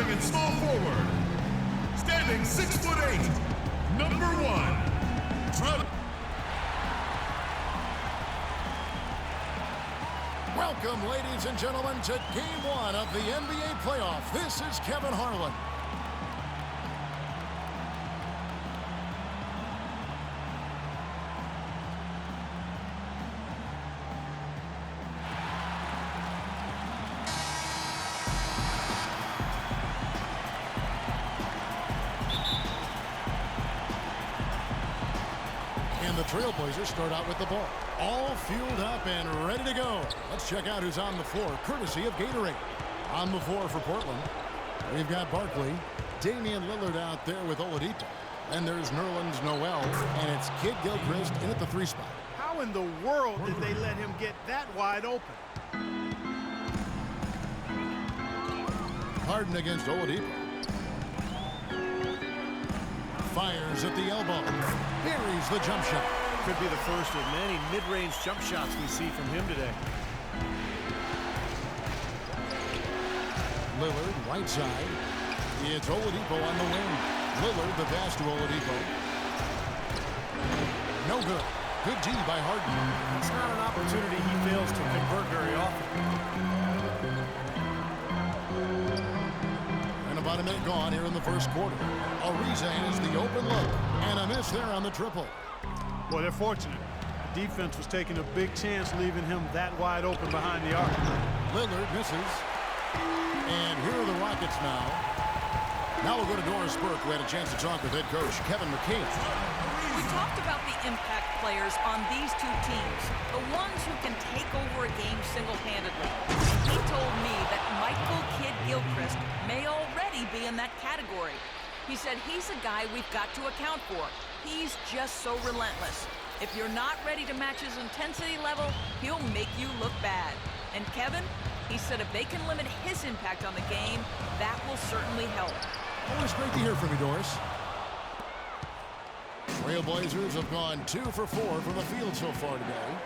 American small forward, standing 6'8", number 1. Welcome, ladies and gentlemen, to Game 1 of the NBA playoff. This is Kevin Harlan. And the Trailblazers start out with the ball. All fueled up and ready to go. Let's check out who's on the floor, courtesy of Gatorade. On the floor for Portland, we've got Barkley, Damian Lillard out there with Oladipo. And there's Nerlens Noel, and it's Kid Gilchrist in at the 3 spot. How in the world did they let him get that wide open? Harden against Oladipo. Fires at the elbow. Buries the jump shot. Could be the first of many mid-range jump shots we see from him today. Lillard, right side. It's Oladipo on the wing. Lillard, the pass to Oladipo. No good. Good D by Harden. It's not an opportunity he fails to convert very often. And about a minute gone here in the first quarter. Ariza has the open look. And a miss there on the triple. Well, they're fortunate. The defense was taking a big chance leaving him that wide open behind the arc. Lillard misses. And here are the Rockets now. Now we'll go to Doris Burke, who had a chance to talk with head coach Kevin McKee. We talked about the impact players on these two teams, the ones who can take over a game single-handedly. He told me that Michael Kidd Gilchrist may already be in that category. He said he's a guy we've got to account for. He's just so relentless. If you're not ready to match his intensity level, he'll make you look bad. And Kevin, he said if they can limit his impact on the game, that will certainly help. Always great to hear from you, Doris. Trailblazers have gone 2 for 4 from the field so far today.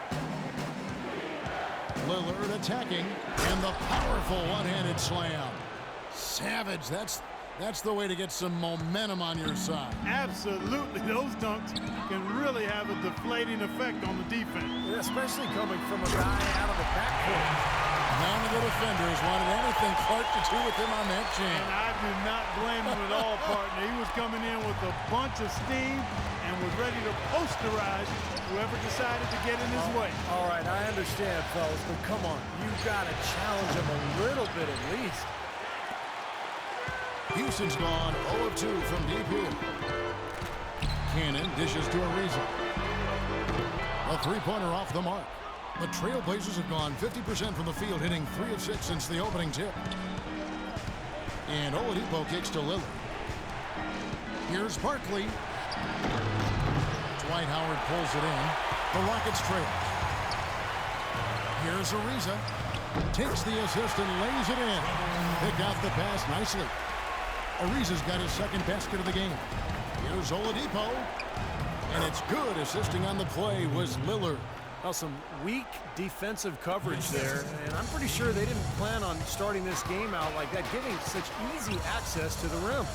Lillard attacking, and the powerful one-handed slam. Savage, that's the way to get some momentum on your side. Absolutely. Those dunks can really have a deflating effect on the defense. Especially coming from a guy out of the backcourt. None of the defenders wanted anything Clark to do with him on that jam. And I do not blame him at all, partner. He was coming in with a bunch of steam and was ready to posterize whoever decided to get in his way. All right, I understand, fellas, but come on. You've got to challenge him a little bit at least. Houston's gone 0 of 2 from deep here. Cannon dishes to Ariza. A three-pointer off the mark. The Trailblazers have gone 50% from the field, hitting 3 of 6 since the opening tip. And Oladipo kicks to Lillard. Here's Barkley. Dwight Howard pulls it in. The Rockets trail. Here's Ariza. Takes the assist and lays it in. Picked out the pass nicely. Ariza's got his second basket of the game. Here's Oladipo. And it's good. Assisting on the play was Lillard. Well, some weak defensive coverage there, and I'm pretty sure they didn't plan on starting this game out like that, giving such easy access to the rim.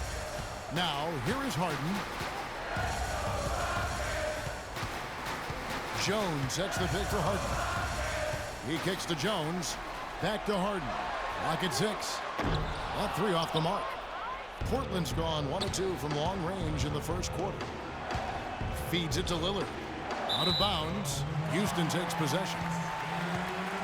Now, here is Harden. Jones sets the pick for Harden. He kicks to Jones. Back to Harden. Lock at 6. That 3 off the mark. Portland's gone 1 of 2 from long range in the first quarter. Feeds it to Lillard. Out of bounds. Houston takes possession.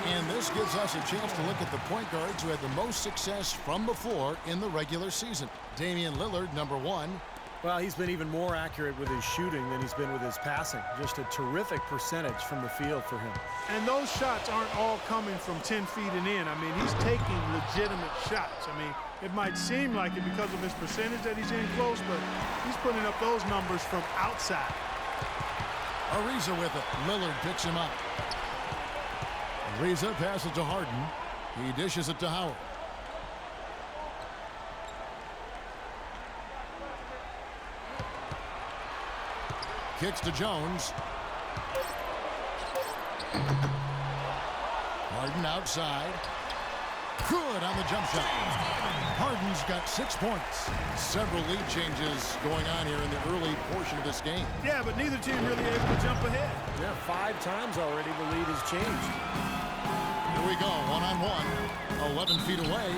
And this gives us a chance to look at the point guards who had the most success from before in the regular season. Damian Lillard, number 1. Well, he's been even more accurate with his shooting than he's been with his passing. Just a terrific percentage from the field for him. And those shots aren't all coming from 10 feet and in. I mean, he's taking legitimate shots. I mean, it might seem like it because of his percentage that he's in close, but he's putting up those numbers from outside. Ariza with it. Lillard picks him up. Ariza passes to Harden. He dishes it to Howard. Kicks to Jones. Harden outside. Good on the jump shot. Harden's got 6 points. Several lead changes going on here in the early portion of this game. Yeah, but neither team really able to jump ahead. Yeah, 5 times already the lead has changed. Here we go, one-on-one, 11 feet away.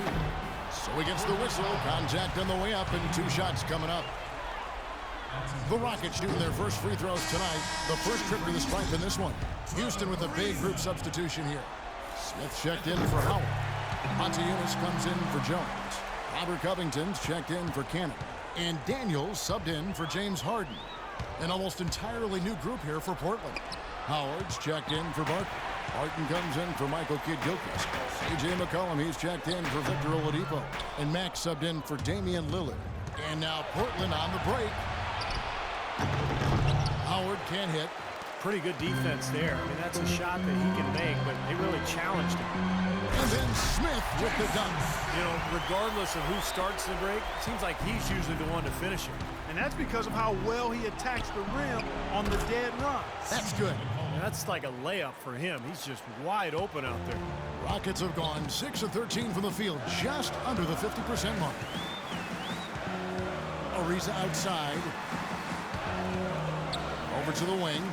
So he gets the whistle, contact on the way up, and 2 shots coming up. The Rockets shooting their first free throws tonight. The first trip to the stripe in this one. Houston with a big group substitution here. Smith checked in for Howard. Montezumas comes in for Jones. Robert Covington's checked in for Cannon. And Daniels subbed in for James Harden. An almost entirely new group here for Portland. Howard's checked in for Barton. Barton comes in for Michael Kidd-Gilchrist. C.J. McCollum, he's checked in for Victor Oladipo. And Max subbed in for Damian Lillard. And now Portland on the break. Howard can't hit. Pretty good defense there. I mean, that's a shot that he can make, but they really challenged him. And then Smith with the dunk. You know, regardless of who starts the break, it seems like he's usually the one to finish it. And that's because of how well he attacks the rim on the dead run. That's good. And that's like a layup for him. He's just wide open out there. Rockets have gone 6 of 13 from the field, just under the 50% mark. Ariza outside. Over to the wing.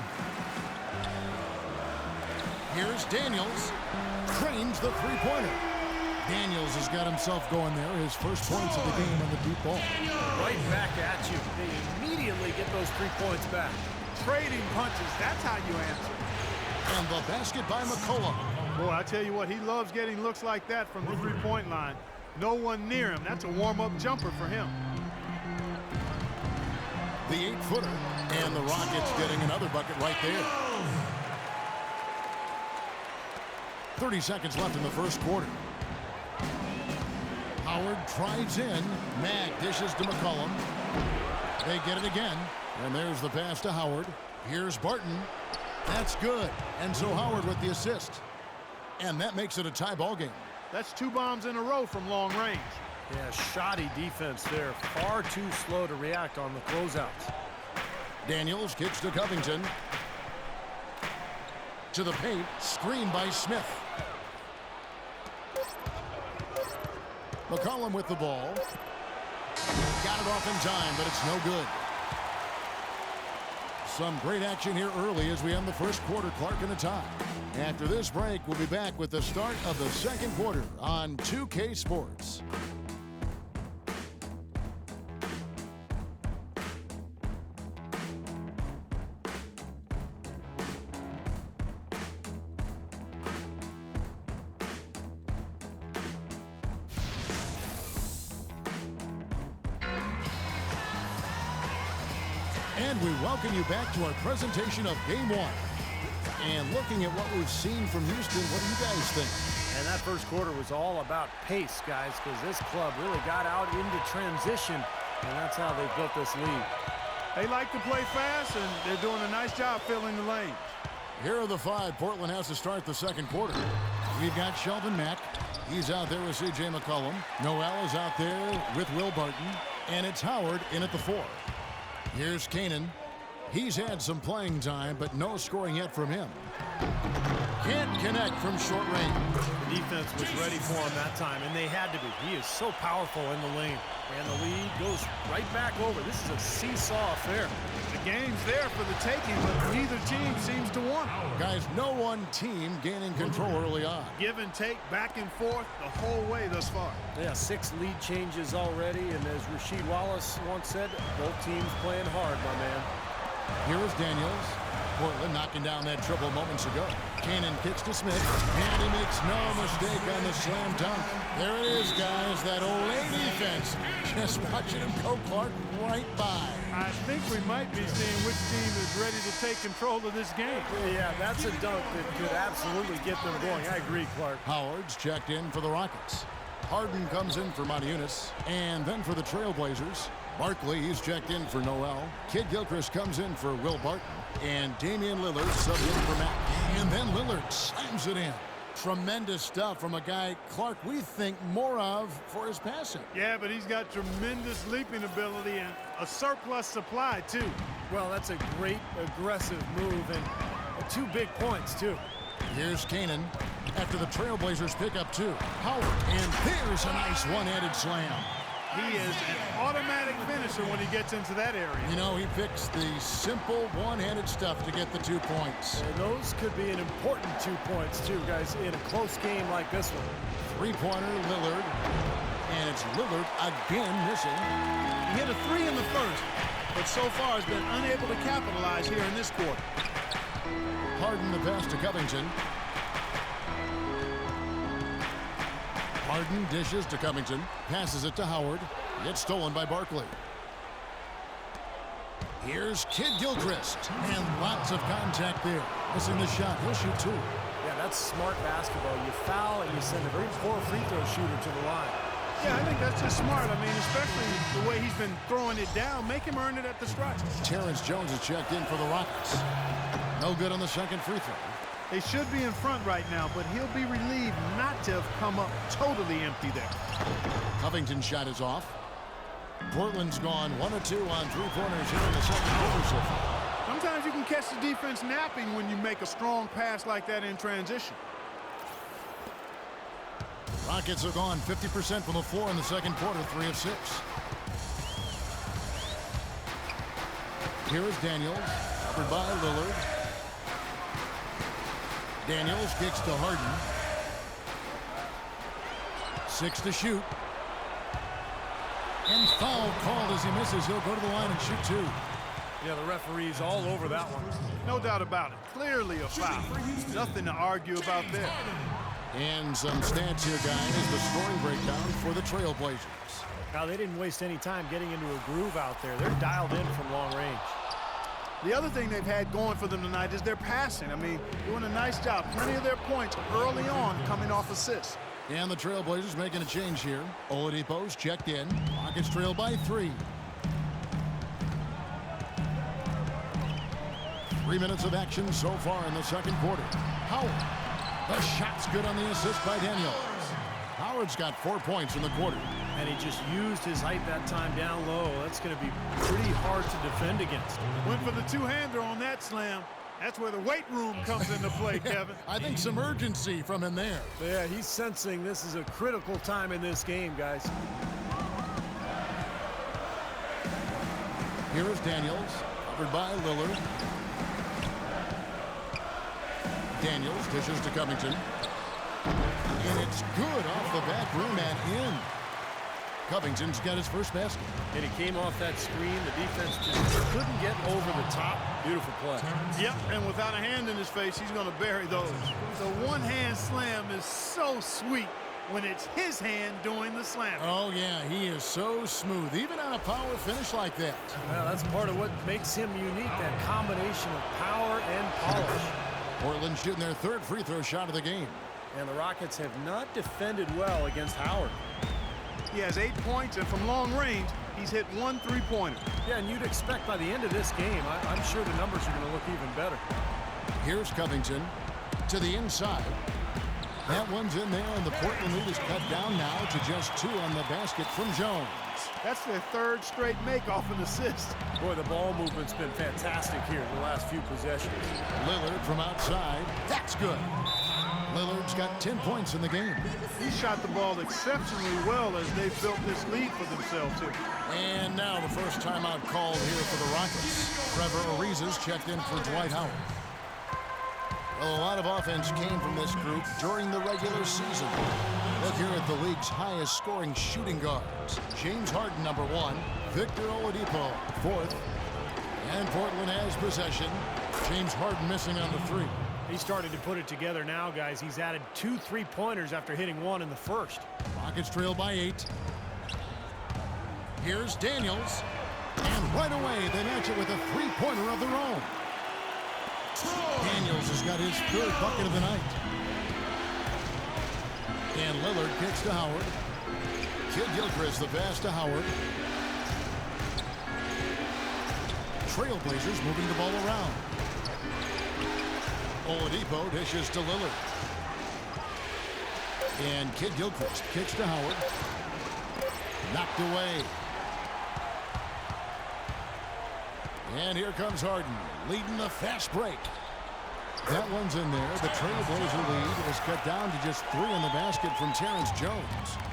Here's Daniels. Cranes the three-pointer. Daniels has got himself going there. His first points of the game on the deep ball. Right back at you. They immediately get those 3 points back. Trading punches, that's how you answer. And the basket by McCollum. Boy, I tell you what, he loves getting looks like that from the three-point line. No one near him. That's a warm-up jumper for him. The 8-footer. And the Rockets getting another bucket right there. 30 seconds left in the first quarter. Howard drives in. Mag dishes to McCollum. They get it again. And there's the pass to Howard. Here's Barton. That's good. And so Howard with the assist. And that makes it a tie ball game. That's 2 bombs in a row from long range. Yeah, shoddy defense there. Far too slow to react on the closeouts. Daniels kicks to Covington. To the paint. Screen by Smith. McCollum with the ball. Got it off in time, but it's no good. Some great action here early as we end the first quarter. Clark in the tie. After this break, we'll be back with the start of the second quarter on 2K Sports. And we welcome you back to our presentation of Game 1. And looking at what we've seen from Houston, what do you guys think? And that first quarter was all about pace, guys, because this club really got out into transition, and that's how they built this lead. They like to play fast, and they're doing a nice job filling the lanes. Here are the 5 Portland has to start the second quarter. We've got Sheldon Mack. He's out there with C.J. McCollum. Noel is out there with Will Barton. And it's Howard in at the 4. Here's Canaan. He's had some playing time, but no scoring yet from him. Can't connect from short range. The defense was ready for him that time, and they had to be. He is so powerful in the lane. And the lead goes right back over. This is a seesaw affair. The game's there for the taking, but neither team seems to want it. Guys, no one team gaining control early on. Give and take, back and forth, the whole way thus far. Yeah, 6 lead changes already, and as Rasheed Wallace once said, both teams playing hard, my man. Here is Daniels. Portland knocking down that triple moments ago. Cannon kicks to Smith, and he makes no mistake on the slam dunk. There it is, guys, that Olay defense. Just watching him go, Clark, right by. I think we might be seeing which team is ready to take control of this game. Yeah, that's a dunk that could absolutely get them going. I agree, Clark. Howard's checked in for the Rockets. Harden comes in for Montezumas, and then for the Trailblazers. Barkley, he's checked in for Noel. Kidd-Gilchrist comes in for Will Barton. And Damian Lillard subbed in for Matt. And then Lillard slams it in. Tremendous stuff from a guy, Clark, we think more of for his passing. Yeah, but he's got tremendous leaping ability and a surplus supply, too. Well, that's a great aggressive move, and 2 big points, too. Here's Canaan. after the Trailblazers pick up 2. Howard, and there's a nice one-handed slam. He is an automatic finisher when he gets into that area. You know, he picks the simple one-handed stuff to get the 2 points. And those could be an important 2 points, too, guys, in a close game like this one. Three-pointer, Lillard. And it's Lillard again missing. He hit a 3 in the first, but so far has been unable to capitalize here in this quarter. Harden the pass to Covington. Harden dishes to Covington. Passes it to Howard. Gets stolen by Barkley. Here's Kid Gilchrist. And lots of contact there. Missing the shot. He'll shoot 2. Yeah, that's smart basketball. You foul and you send a very poor free throw shooter to the line. Yeah, I think that's just smart. I mean, especially the way he's been throwing it down. Make him earn it at the stripe. Terrence Jones is checked in for the Rockets. No good on the second free throw. They should be in front right now, but he'll be relieved not to have come up totally empty there. Covington's shot is off. Portland's gone 1 of 2 on three-pointers here in the second quarter so far. Sometimes you can catch the defense napping when you make a strong pass like that in transition. Rockets have gone 50% from the floor in the second quarter, 3 of 6. Here is Daniels, covered by Lillard. Daniels kicks to Harden. 6 to shoot. And foul called as he misses. He'll go to the line and shoot 2. Yeah, the referee's all over that one. No doubt about it. Clearly a foul. Nothing to argue about there. And some stats here, guys. The scoring breakdown for the Trailblazers. Now, they didn't waste any time getting into a groove out there. They're dialed in from long range. The other thing they've had going for them tonight is their passing. I mean, doing a nice job. Plenty of their points early on coming off assists. And the Trailblazers making a change here. Oladipo's checked in. Rockets trail by 3. 3 minutes of action so far in the second quarter. Howard. The shot's good on the assist by Daniels. Howard's got 4 points in the quarter. And he just used his height that time down low. That's going to be pretty hard to defend against. Went for the two-hander on that slam. That's where the weight room comes into play, Kevin. I think some urgency from him there. Yeah, he's sensing this is a critical time in this game, guys. Here is Daniels, covered by Lillard. Daniels dishes to Covington. And it's good off the back rim and in. Covington's got his first basket. And he came off that screen. The defense just couldn't get over the top. Beautiful play. Yep, and without a hand in his face, he's going to bury those. The one-hand slam is so sweet when it's his hand doing the slam. Oh, yeah, he is so smooth, even on a power finish like that. Well, that's part of what makes him unique, that combination of power and polish. Portland shooting their 3rd free throw shot of the game. And the Rockets have not defended well against Howard. He has 8 points, and from long range, he's hit 1 3-pointer. Yeah, and you'd expect by the end of this game, I'm sure the numbers are going to look even better. Here's Covington to the inside. That one's in there, and the Portland lead is cut down now to just 2 on the basket from Jones. That's their 3rd straight make off an assist. Boy, the ball movement's been fantastic here in the last few possessions. Lillard from outside. That's good. Lillard's got 10 points in the game. He shot the ball exceptionally well as they've built this lead for themselves here. And now the first timeout called here for the Rockets. Trevor Ariza's checked in for Dwight Howard. Well, a lot of offense came from this group during the regular season. Look here at the league's highest scoring shooting guards. James Harden, number 1. Victor Oladipo, 4th. And Portland has possession. James Harden missing on the 3. He's starting to put it together now, guys. He's added 2 3-pointers after hitting 1 in the first. Rockets trail by 8. Here's Daniels. And right away, they match it with a 3-pointer of their own. Daniels has got his 3rd bucket of the night. And Lillard kicks to Howard. Kid Gilchrist the pass to Howard. Trailblazers moving the ball around. Oladipo dishes to Lillard. And Kid Gilchrist kicks to Howard. Knocked away. And here comes Harden, leading the fast break. That one's in there. The Trailblazer lead is cut down to just 3 in the basket from Terrence Jones.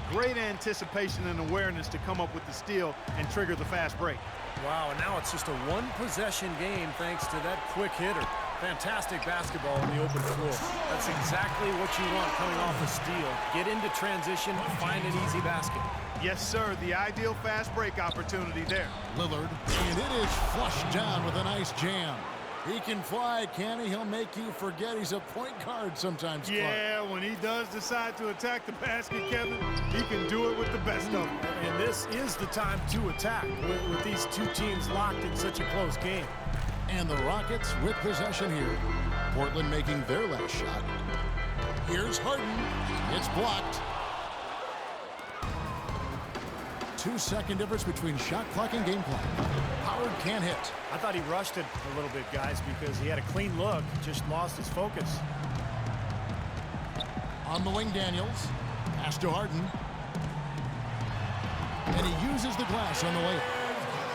Great anticipation and awareness to come up with the steal and trigger the fast break. Wow, and now it's just a one-possession game thanks to that quick hitter. Fantastic basketball on the open floor. That's exactly what you want coming off a steal. Get into transition, find an easy basket. Yes, sir. The ideal fast break opportunity there. Lillard, and it is flushed down with a nice jam. He can fly, can he? He'll make you forget he's a point guard sometimes. Yeah, when he does decide to attack the basket, Kevin, he can do it with the best of them. And this is the time to attack with these two teams locked in such a close game. And the Rockets with possession here. Portland making their last shot. Here's Harden. It's blocked. 2-second difference between shot clock and game clock. Howard can't hit. I thought he rushed it a little bit, guys, because he had a clean look, just lost his focus. On the wing, Daniels. Pass to Harden. And he uses the glass on the layup.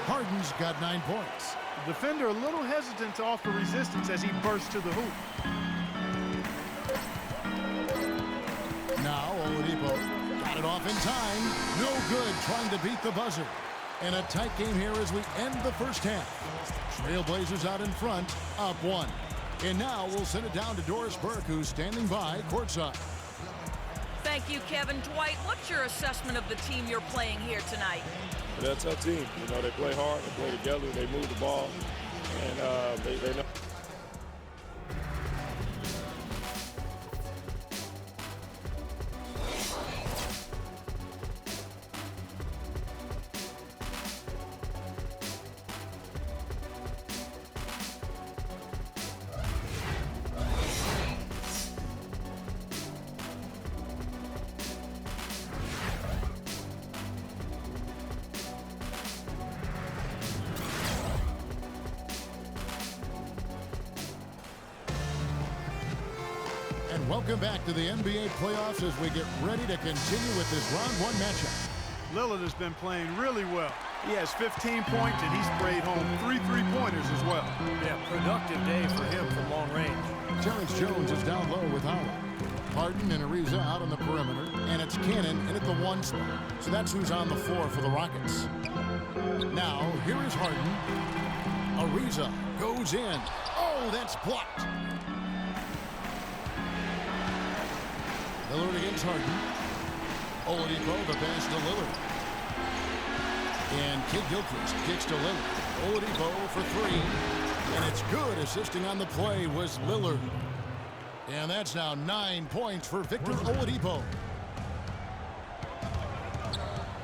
Harden's got 9 points. The defender a little hesitant to offer resistance as he bursts to the hoop. Now Oladipo got it off in time. No good trying to beat the buzzer. And a tight game here as we end the first half. Trailblazers out in front, up 1. And now we'll send it down to Doris Burke, who's standing by courtside. Thank you, Kevin. Dwight, what's your assessment of the team you're playing here tonight? They're a tough team. You know, they play hard, they play together, they move the ball, and they know. And welcome back to the NBA playoffs as we get ready to continue with this round 1 matchup. Lillard has been playing really well. He has 15 points, and he sprayed home 3 3-pointers as well. Yeah, productive day for him from long range. Terrence Jones is down low with Howard. Harden and Ariza out on the perimeter, and it's Cannon in at the 1 spot. So that's who's on the floor for the Rockets. Now, here is Harden. Ariza goes in. Oh, that's blocked. Lillard against Harden. Oladipo, the pass to Lillard. And Kid Gilchrist kicks to Lillard. Oladipo for 3. And it's good. Assisting on the play was Lillard. And that's now 9 points for Victor Oladipo.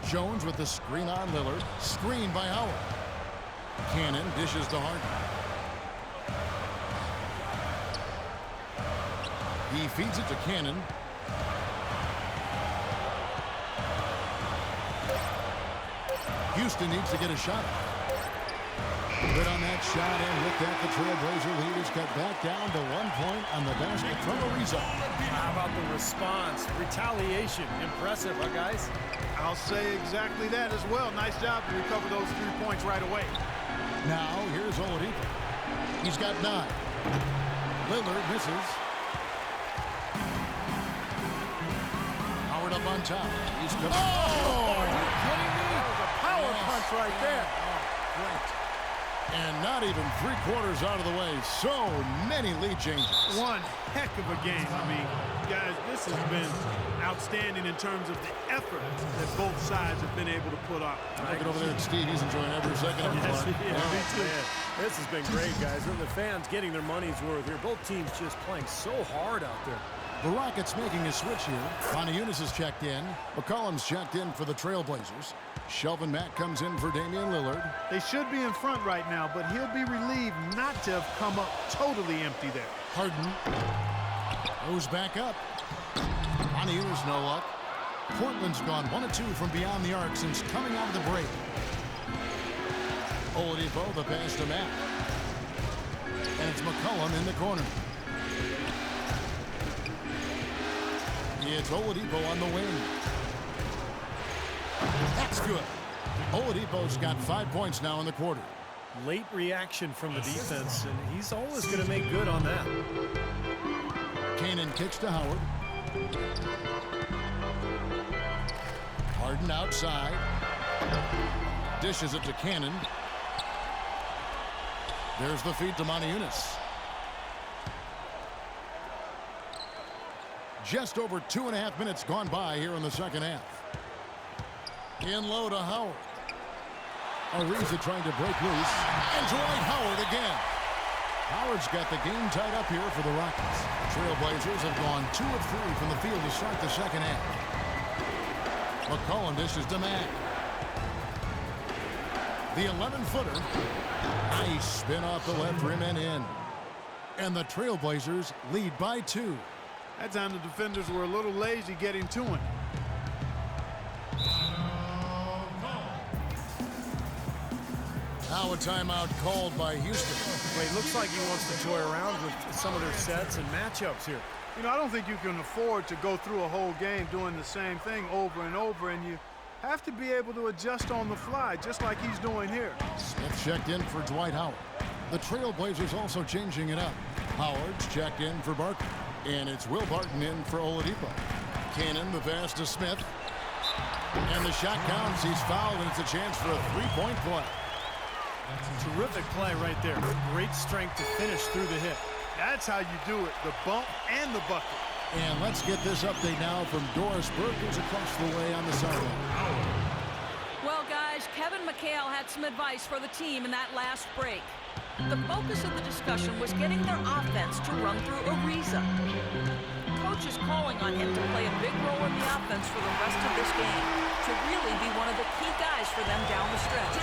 Jones with the screen on Lillard. Screen by Howard. Cannon dishes to Harden. He feeds it to Cannon. Houston needs to get a shot. Good on that shot, and with that, the Trailblazer lead is cut back down to 1 point on the basket from Ariza. How about the response? Retaliation. Impressive, huh, guys? I'll say exactly that as well. Nice job to recover those 3 points right away. Now, here's Oladipo. He's got 9. Lillard misses. Howard up on top. He's coming. Oh! Are you kidding me? That was a power punch right there. Great. And not even 3/4 out of the way. So many lead changes. One heck of a game. I mean, guys, this has been outstanding in terms of the effort that both sides have been able to put up. Looking over there at Steve. He's enjoying every second of it. Yes, he is. Me too. Man, this has been great, guys. The fans getting their money's worth here. Both teams just playing so hard out there. The Rockets making a switch here. Eunice is checked in. McCollum's checked in for the Trailblazers. Shelvin Mack comes in for Damian Lillard. They should be in front right now, but he'll be relieved not to have come up totally empty there. Harden goes back up. Eunice no luck. Portland's gone 1 of 2 from beyond the arc since coming out of the break. Oladipo, the pass to Mack. And it's McCollum in the corner. It's Oladipo on the wing. That's good. Oladipo's got 5 points now in the quarter. Late reaction from the defense, and he's always going to make good on that. Cannon kicks to Howard. Harden outside. Dishes it to Cannon. There's the feed to Moniunas. Just over 2.5 minutes gone by here in the second half. In low to Howard. Ariza trying to break loose. And Dwight Howard again. Howard's got the game tied up here for the Rockets. Trailblazers have gone 2 of 3 from the field to start the second half. McCollum dishes to Mack. The 11-footer. Nice spin off the left rim and in. And the Trailblazers lead by 2. That time the defenders were a little lazy getting to him. Now a timeout called by Houston. Well, it looks like he wants to toy around with some of their sets and matchups here. You know, I don't think you can afford to go through a whole game doing the same thing over and over, and you have to be able to adjust on the fly, just like he's doing here. Smith checked in for Dwight Howard. The Trailblazers also changing it up. Howard's checked in for Barton. And it's Will Barton in for Oladipo. Cannon, the pass to Smith. And the shot counts. He's fouled, and it's a chance for a three-point play. Terrific play right there. Great strength to finish through the hit. That's how you do it, the bump and the bucket. And let's get this update now from Doris Burke, who's across the way on the sideline. Well, guys, Kevin McHale had some advice for the team in that last break. The focus of the discussion was getting their offense to run through Ariza. Coach is calling on him to play a big role in the offense for the rest of this game, to really be one of the key guys for them down the stretch.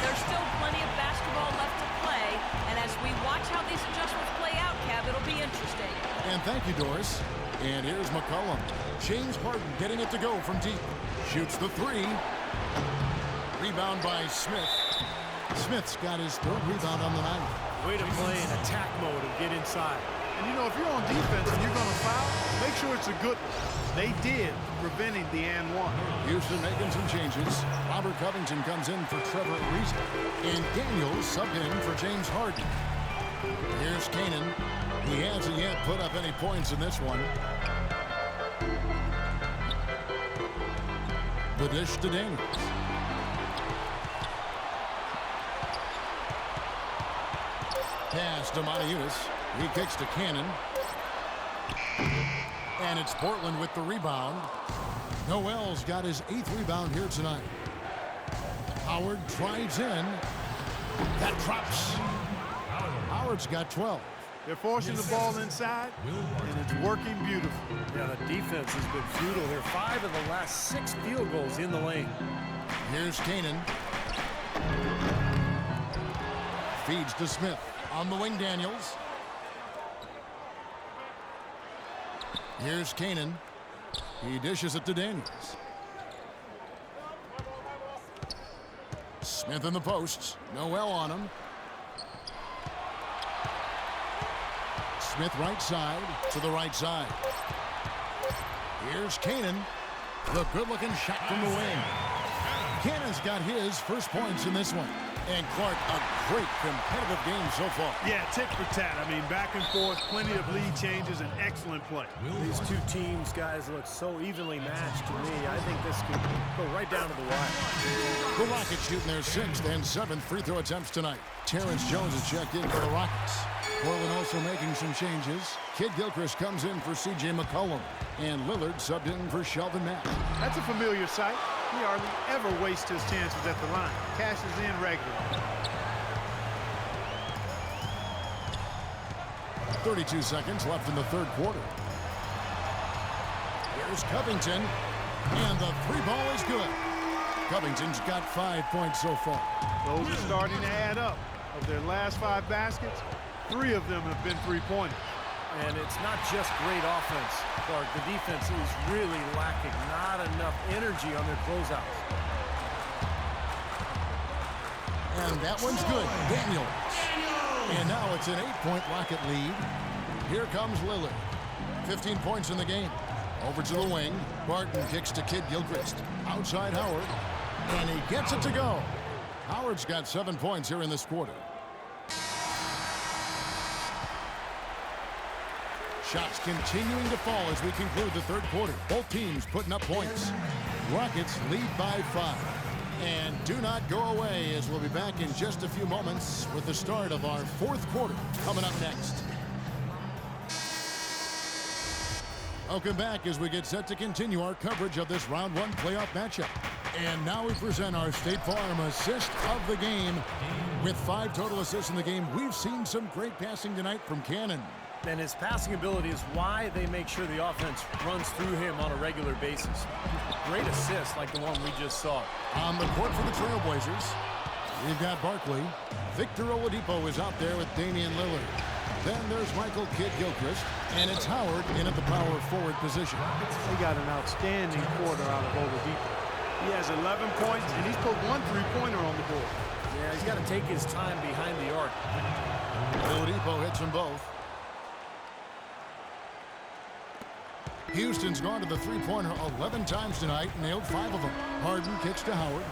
There's still plenty of basketball left to play, and as we watch how these adjustments play out, Kev, it'll be interesting. And thank you, Doris. And here's McCollum. James Harden getting it to go from deep. Shoots the three. Rebound by Smith. Smith's got his third rebound on the night. Way to play in attack mode and get inside. And, you know, if you're on defense and you're going to foul, make sure it's a good one. They did, preventing the and one. Houston making some changes. Robert Covington comes in for Trevor Ariza. And Daniels subbed in for James Harden. Here's Cannon. He hasn't yet put up any points in this one. The dish to Daniels. Pass to Moniunas. He kicks to Cannon. And it's Portland with the rebound. Noel's got his 8th rebound here tonight. Howard drives in. That drops. Howard's got 12. They're forcing the ball inside, and it's working beautifully. Yeah, the defense has been futile. They're 5 of the last 6 field goals in the lane. Here's Cannon. Feeds to Smith. On the wing, Daniels. Here's Cannon. He dishes it to Daniels. Smith in the posts. Noel on him. Smith right side to the right side. Here's Cannon. The good-looking shot from the wing. Cannon's got his first points in this one. And Clark, a great competitive game so far. Yeah, tit for tat. I mean, back and forth, plenty of lead changes, and excellent play. These two teams, guys, look so evenly matched to me. I think this could go right down to the wire. The Rockets shooting their 6th and 7th free throw attempts tonight. Terrence Jones has checked in for the Rockets. Portland also making some changes. Kid Gilchrist comes in for C.J. McCollum. And Lillard subbed in for Shelvin Mack. That's a familiar sight. He hardly ever wastes his chances at the line. Cashes in regularly. 32 seconds left in the third quarter. Here's Covington. And the three ball is good. Covington's got 5 points so far. Those are starting to add up. Of their last 5 baskets, 3 of them have been three-pointers. And it's not just great offense, Clark. The defense is really lacking. Not enough energy on their closeouts. And that one's good. Daniels. And now it's an 8-point Rocket lead. Here comes Lillard. 15 points in the game. Over to the wing. Barton kicks to Kid Gilchrist. Outside Howard. And he gets it to go. Howard's got 7 points here in this quarter. Shots continuing to fall as we conclude the third quarter. Both teams putting up points. Rockets lead by 5. And do not go away, as we'll be back in just a few moments with the start of our fourth quarter coming up next. Welcome back as we get set to continue our coverage of this round 1 playoff matchup. And now we present our State Farm assist of the game. With 5 total assists in the game, we've seen some great passing tonight from Cannon. And his passing ability is why they make sure the offense runs through him on a regular basis. Great assists like the one we just saw. On the court for the Trailblazers, we've got Barkley. Victor Oladipo is out there with Damian Lillard. Then there's Michael Kidd-Gilchrist, and it's Howard in at the power forward position. He got an outstanding quarter out of Oladipo. He has 11 points, and he's put 1 3-pointer on the board. Yeah, he's got to take his time behind the arc. Oladipo hits them both. Houston's gone to the three-pointer 11 times tonight, nailed 5 of them. Harden kicks to Howard.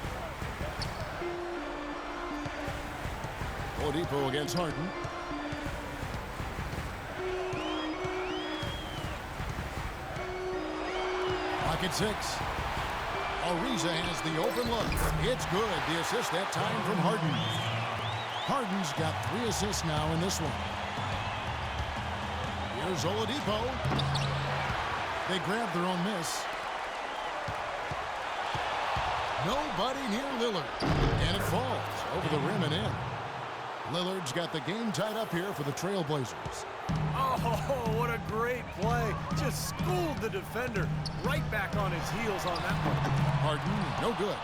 Oladipo against Harden. Pocket 6. Ariza has the open look. It's good. The assist that time from Harden. Harden's got 3 assists now in this one. Here's Oladipo. They grab their own miss. Nobody near Lillard. And it falls over the rim and in. Lillard's got the game tied up here for the Trailblazers. Oh, what a great play. Just schooled the defender. Right back on his heels on that one. Harden, no good.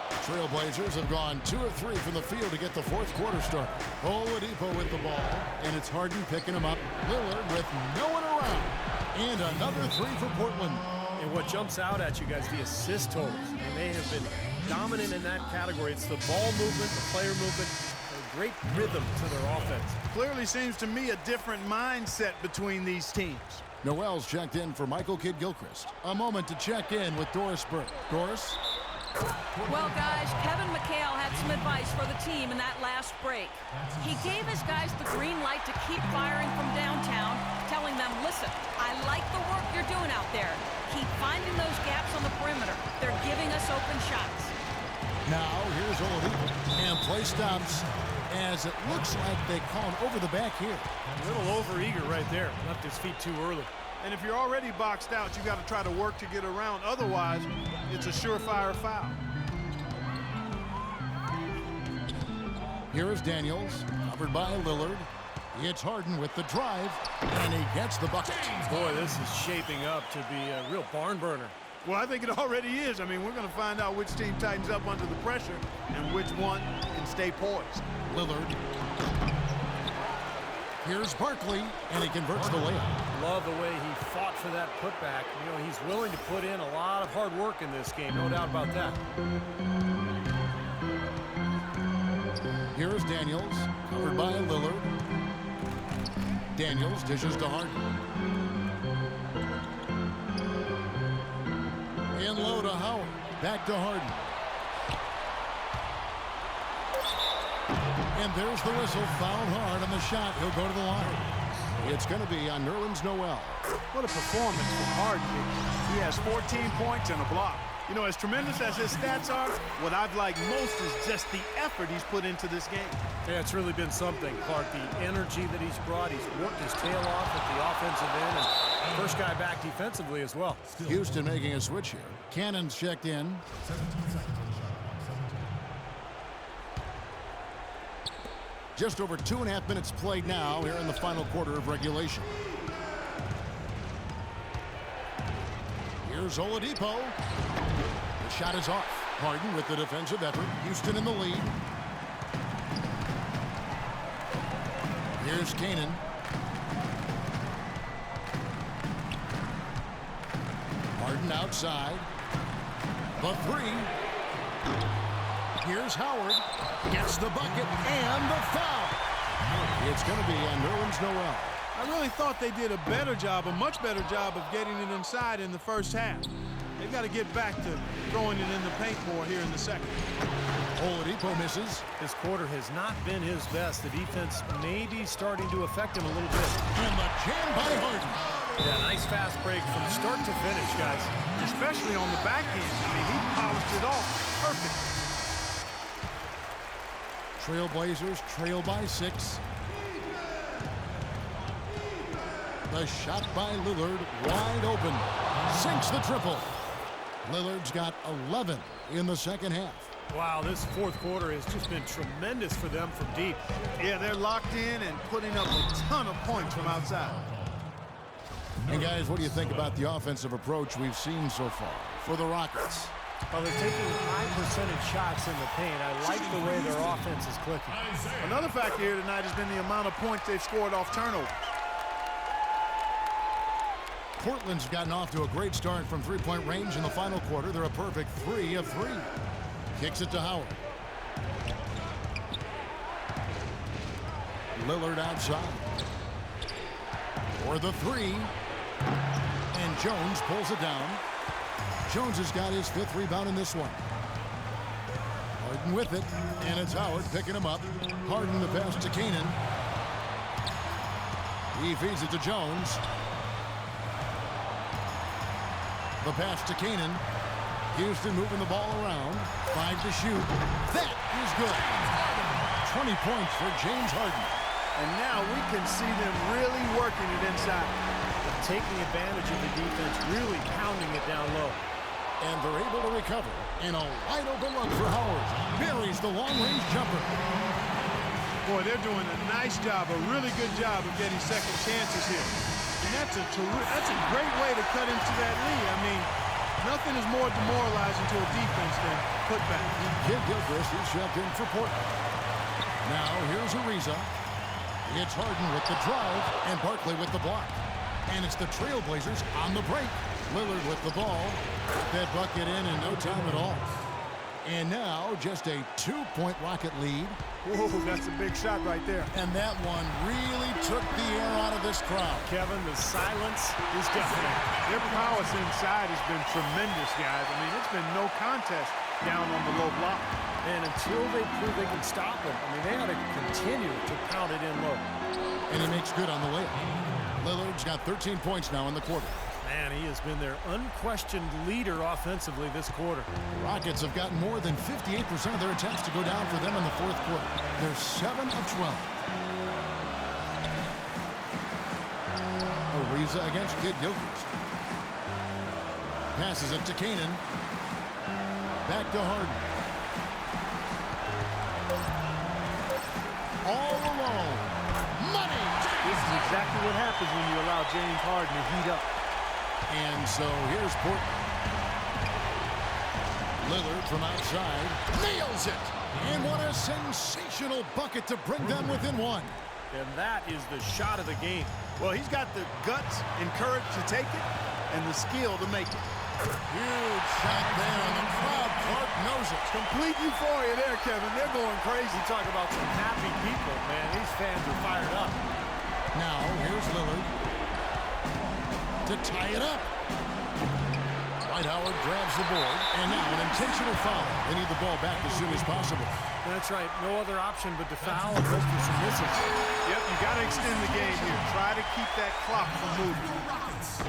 The Trailblazers have gone 2 of 3 from the field to get the fourth quarter started. Oladipo with the ball, and it's Harden picking him up. Lillard with no one around. And another 3 for Portland. And what jumps out at you guys, the assist totals. And they have been dominant in that category. It's the ball movement, the player movement, a great rhythm to their offense. Clearly seems to me a different mindset between these teams. Noel's checked in for Michael Kidd-Gilchrist. A moment to check in with Doris Burke. Doris? Well, guys, Kevin McHale had some advice for the team in that last break. He gave his guys the green light to keep firing from downtown, telling them, listen, I like the work you're doing out there. Keep finding those gaps on the perimeter. They're giving us open shots. Now, here's Oladipo. And play stops as it looks like they call him over the back here. A little over-eager right there. Left his feet too early. And if you're already boxed out, you got to try to work to get around. Otherwise, it's a surefire foul. Here is Daniels, covered by Lillard. It's Harden with the drive, and he gets the bucket. Boy, this is shaping up to be a real barn burner. Well, I think it already is. I mean, we're going to find out which team tightens up under the pressure and which one can stay poised. Lillard. Here's Barkley, and he converts the layup. Love the way he fought for that putback. You know, he's willing to put in a lot of hard work in this game, no doubt about that. Here's Daniels, covered by Lillard. Daniels dishes to Harden. In low to Howard. Back to Harden. And there's the whistle. Fouled hard on the shot. He'll go to the line. It's going to be on Nerlens Noel. What a performance from Harden. He has 14 points and a block. You know, as tremendous as his stats are, what I've liked most is just the effort he's put into this game. Yeah, it's really been something, Clark. The energy that he's brought. He's worked his tail off at the offensive end, and first guy back defensively as well. Houston making a switch here. Cannon's checked in. Just over 2.5 minutes played now here in the final quarter of regulation. Here's Oladipo. The shot is off. Harden with the defensive effort. Houston in the lead. Here's Cannon. Harden outside. The 3. Here's Howard. Gets the bucket and the foul. It's going to be on Nerlens Noel. I really thought they did a better job, a much better job of getting it inside in the first half. They've got to get back to throwing it in the paint more here in the second. Oladipo misses. This quarter has not been his best. The defense may be starting to affect him a little bit. And the jam by Harden. Yeah, nice fast break from start to finish, guys. Especially on the back end. I mean, he polished it off perfect. Trailblazers trail by 6. The shot by Lillard, wide open. Sinks the triple. Lillard's got 11 in the second half. Wow, this fourth quarter has just been tremendous for them from deep. Yeah, they're locked in and putting up a ton of points from outside. And guys, what do you think about the offensive approach we've seen so far for the Rockets? Well, they're taking high percentage shots in the paint. I like the way their offense is clicking. Another factor here tonight has been the amount of points they've scored off turnovers. Portland's gotten off to a great start from three-point range in the final quarter. They're a perfect 3 of 3. Kicks it to Howard. Lillard outside. For the 3. And Jones pulls it down. Jones has got his 5th rebound in this one. Harden with it. And it's Howard picking him up. Harden the pass to Keenan. He feeds it to Jones. The pass to Keenan. Houston moving the ball around. 5 to shoot. That is good. 20 points for James Harden. And now we can see them really working it inside. Taking advantage of the defense, really pounding it down low. And they're able to recover. And a wide open look for Howard. Buries the long-range jumper. Boy, they're doing a nice job, a really good job of getting second chances here. And that's a great way to cut into that lead. I mean, nothing is more demoralizing to a defense than putback. Kid Gilchrist is shoved in for Portland. Now here's Ariza. It's Harden with the drive and Barkley with the block. And it's the Trailblazers on the break. Lillard with the ball. That bucket in no time at all. And now just a 2-point Rocket lead. Whoa, that's a big shot right there. And that one really took the air out of this crowd. Kevin, the silence is deafening. Their prowess inside has been tremendous, guys. I mean, it's been no contest down on the low block. And until they prove they can stop them, I mean, they ought to continue to pound it in low. And he makes good on the layup. Lillard's got 13 points now in the quarter. Man, he has been their unquestioned leader offensively this quarter. Rockets have gotten more than 58% of their attempts to go down for them in the fourth quarter. They're 7 of 12. Ariza against Kid Gilchrist. Passes it to Keenan. Back to Harden. All alone. Money! This is exactly what happens when you allow James Harden to heat up. And so here's Portland. Lillard from outside nails it. And what a sensational bucket to bring them within 1. And that is the shot of the game. Well, he's got the guts and courage to take it and the skill to make it. Huge shot there, and the crowd, Clark, knows it. Complete euphoria there, Kevin. They're going crazy. You talk about some happy people, man. These fans are fired up. Now, here's Lillard to tie it up. Dwight Howard grabs the board, and now an intentional foul. They need the ball back as soon as possible. That's right. No other option but to foul and hope for some misses. Yep, you got to extend the game here. Try to keep that clock from moving.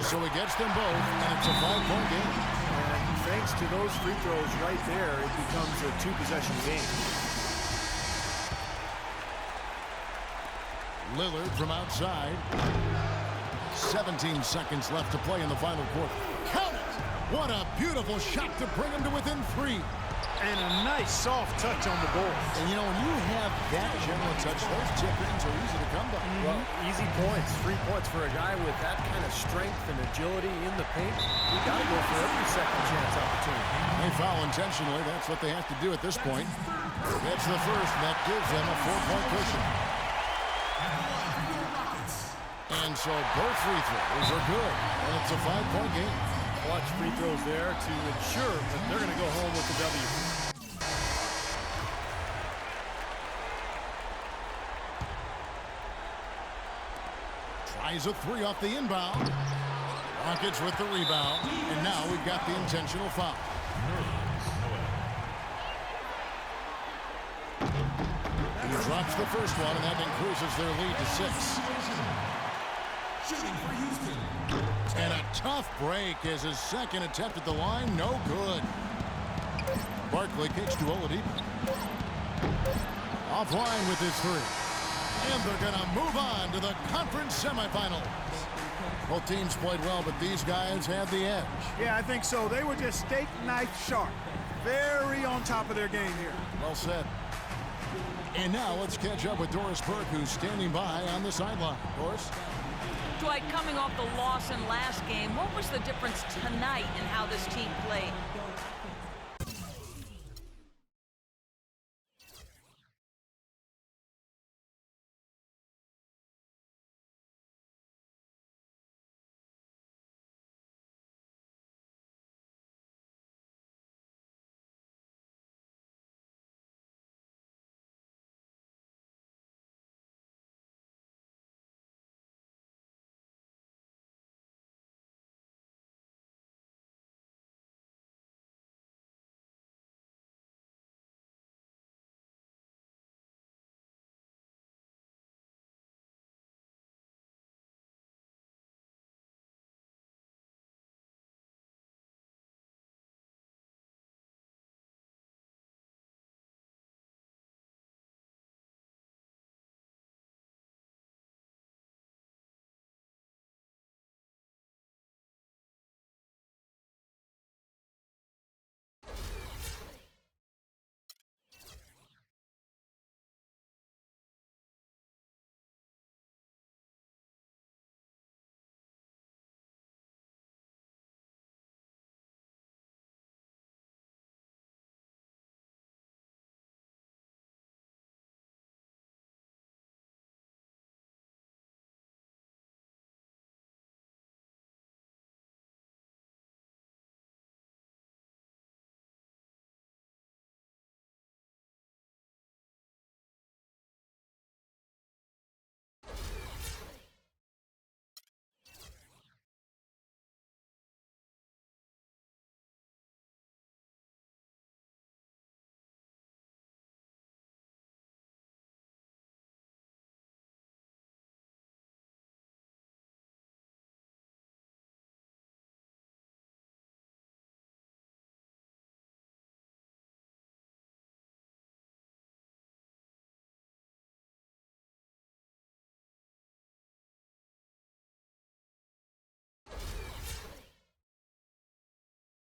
So he gets them both, and it's a 5-point game. And thanks to those free throws right there, it becomes a 2-possession game. Lillard from outside. 17 seconds left to play in the final quarter. Count it! What a beautiful shot to bring him to within 3. And a nice soft touch on the board. And you know, when you have that general touch, those tip-ins are easy to come by. Well, easy points, 3 points for a guy with that kind of strength and agility in the paint. You got to go for every second chance opportunity. They foul intentionally. That's what they have to do at this point. That's the first, and that gives them a 4-point cushion. And so both free throws are good, and it's a 5-point game. Watch free throws there to ensure that they're going to go home with the W. Tries a 3 off the inbound. Rockets with the rebound, and now we've got the intentional foul. He drops the first one, and that increases their lead to 6. And a tough break as his second attempt at the line, no good. Barkley kicks to Oladipo. Offline with his 3. And they're going to move on to the conference semifinals. Both teams played well, but these guys had the edge. Yeah, I think so. They were just steak knife sharp. Very on top of their game here. Well said. And now let's catch up with Doris Burke, who's standing by on the sideline. Doris? Dwight, coming off the loss in last game, what was the difference tonight in how this team played?